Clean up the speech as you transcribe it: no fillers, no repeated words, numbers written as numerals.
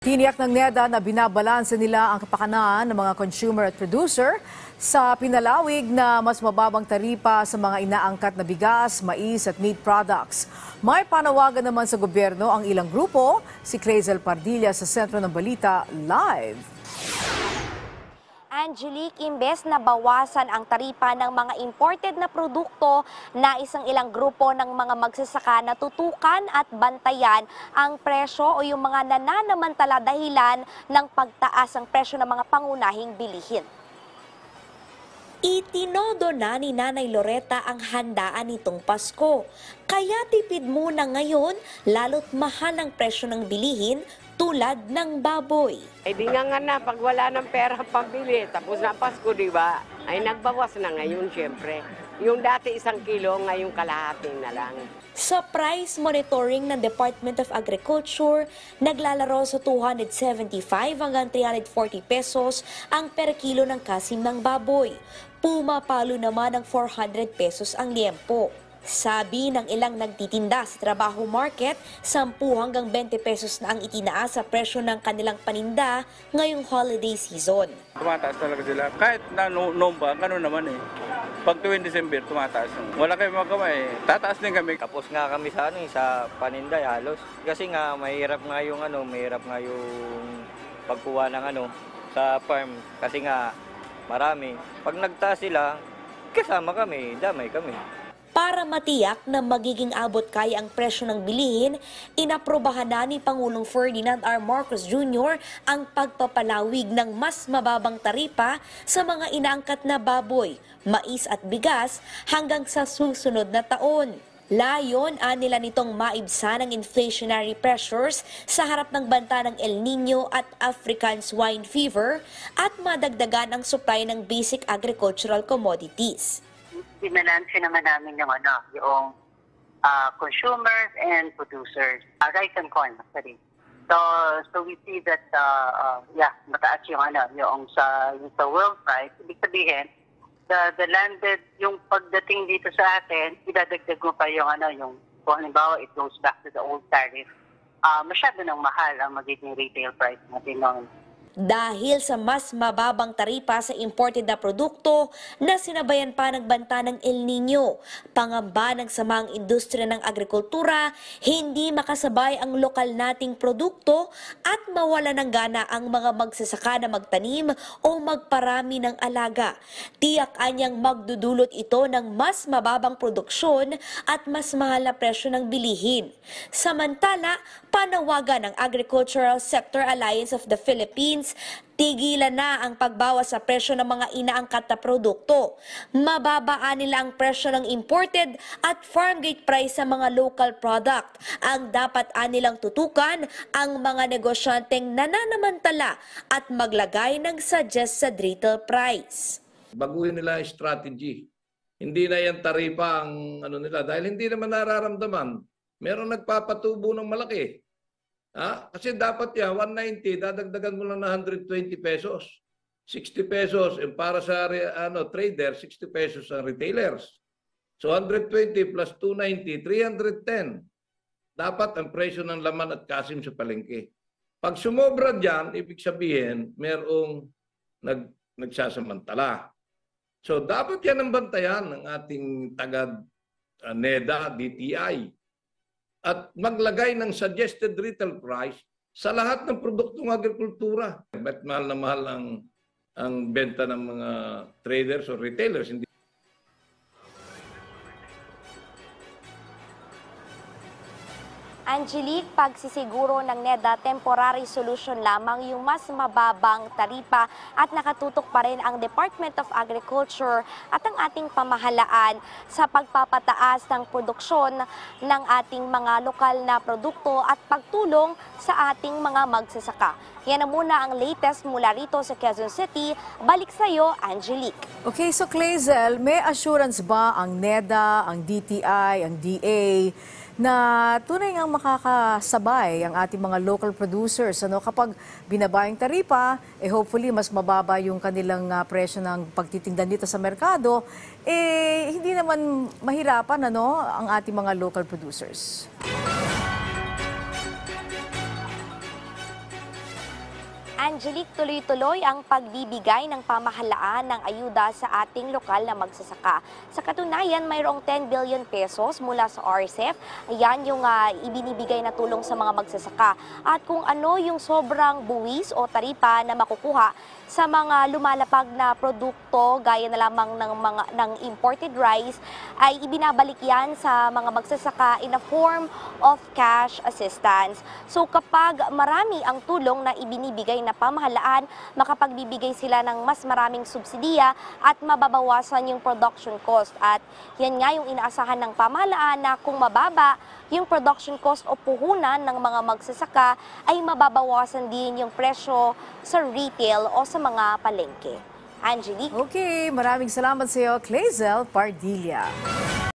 Tiniyak ng NEDA na binabalanse nila ang kapakanan ng mga consumer at producer sa pinalawig na mas mababang taripa sa mga inaangkat na bigas, mais at meat products. May panawagan naman sa gobyerno ang ilang grupo. Si Clazel Pardilla sa Sentro ng Balita Live. Angelique, imbes na bawasan ang taripa ng mga imported na produkto, nais ang ilang grupo ng mga magsasaka na tutukan at bantayan ang presyo o yung mga nananamantala dahilan ng pagtaas ng presyo ng mga pangunahing bilihin. Itinodo na ni Nanay Loretta ang handaan nitong Pasko. Kaya tipid muna ngayon, lalo't mahal ang presyo ng bilihin tulad ng baboy. Ay di nga na, pag wala ng pera pambili, tapos na Pasko, di ba? Ay nagbawas na ngayon, syempre. Yung dati 1 kilo, ngayong kalahati na lang. Sa price monitoring ng Department of Agriculture, naglalaro sa 275 hanggang 340 pesos ang per kilo ng kasim ng baboy. Pumapalo naman ng 400 pesos ang liempo. Sabi ng ilang nagtitinda sa trabaho market, 10 hanggang 20 pesos na ang itinaas sa presyo ng kanilang paninda ngayong holiday season. Tumataas talaga sila. Kahit na nomba, gano'n naman eh. Pag tuwing December, tumataas. Wala kayong magawa eh. Tataas din kami. Tapos nga kami sa paninda halos. Kasi nga mahirap nga yung pagkuha ng sa farm. Kasi nga marami. Pag nagtaas sila, kasama kami, damay kami. Para matiyak na magiging abot kaya ang presyo ng bilihin, inaprobahan na ni Pangulong Ferdinand R. Marcos Jr. ang pagpapalawig ng mas mababang taripa sa mga inaangkat na baboy, mais at bigas hanggang sa susunod na taon. Layon nila nitong maibsan ang inflationary pressures sa harap ng banta ng El Nino at African swine fever at madagdagan ang supply ng basic agricultural commodities. Binalanse naman namin yung consumers and producers, rice and corn actually. So we see that mataas yung sa world price. Ibig sabihin, the landed, yung pagdating dito sa atin, idadagdag mo pa yung kung halimbawa it goes back to the old tariff. Masyado nang mahal ang magiging retail price natin noon. Dahil sa mas mababang taripa sa imported na produkto na sinabayan pa ng banta ng El Nino, pangamba ng samang industriya ng agrikultura, hindi makasabay ang lokal nating produkto at mawala ng gana ang mga magsasaka na magtanim o magparami ng alaga. Tiyak anyang magdudulot ito ng mas mababang produksyon at mas mahal na presyo ng bilihin. Samantala, panawagan ng Agricultural Sector Alliance of the Philippines, tigilan na ang pagbawas sa presyo ng mga inaangkat na produkto. Mababaan nila ang presyo ng imported at farm gate price sa mga local product. Ang dapat nilang tutukan ang mga negosyanteng nananamantala at maglagay ng suggested retail price. Baguhin nila ang strategy. Hindi na yan taripa ang nila dahil hindi naman nararamdaman. Meron nagpapatubo ng malaki. Kasi dapat yan, 190, dadagdagan mo lang na 120 pesos. 60 pesos para sa trader, 60 pesos sa retailers. So 120 plus 290, 310. Dapat ang presyo ng laman at kasim sa palengke. Pag sumobra dyan, ibig sabihin, merong nagsasamantala. So dapat yan ang bantayan ng ating taga-NEDA, DTI. At maglagay ng suggested retail price sa lahat ng produktong agrikultura. Ba't mahal na mahal ang benta ng mga traders o retailers? Hindi. Angelique, pagsisiguro ng NEDA, temporary solution lamang yung mas mababang taripa at nakatutok pa rin ang Department of Agriculture at ang ating pamahalaan sa pagpapataas ng produksyon ng ating mga lokal na produkto at pagtulong sa ating mga magsasaka. Yan na muna ang latest mula rito sa Quezon City. Balik sa iyo, Angelique. Okay, so Clazel, may assurance ba ang NEDA, ang DTI, ang DA na tunay ngang makakasabay ang ating mga local producers kapag binaba yung taripa, hopefully mas mababa yung kanilang presyo ng pagtitinda dito sa merkado, hindi naman mahirapan ang ating mga local producers. Angelique, tuloy-tuloy ang pagbibigay ng pamahalaan ng ayuda sa ating lokal na magsasaka. Sa katunayan, mayroong 10 billion pesos mula sa RCEP. Ayan yung ibinibigay na tulong sa mga magsasaka. At kung ano yung sobrang buwis o taripa na makukuha sa mga lumalapag na produkto gaya na lamang ng imported rice ay ibinabalik yan sa mga magsasaka in a form of cash assistance. So kapag marami ang tulong na ibinibigay na pamahalaan, makapagbibigay sila ng mas maraming subsidiya at mababawasan yung production cost. At yan nga yung inaasahan ng pamahalaan na kung mababa yung production cost o puhunan ng mga magsasaka ay mababawasan din yung presyo sa retail o sa mga palengke. Angelique? Okay, maraming salamat sa iyo, Clazel Pardilla.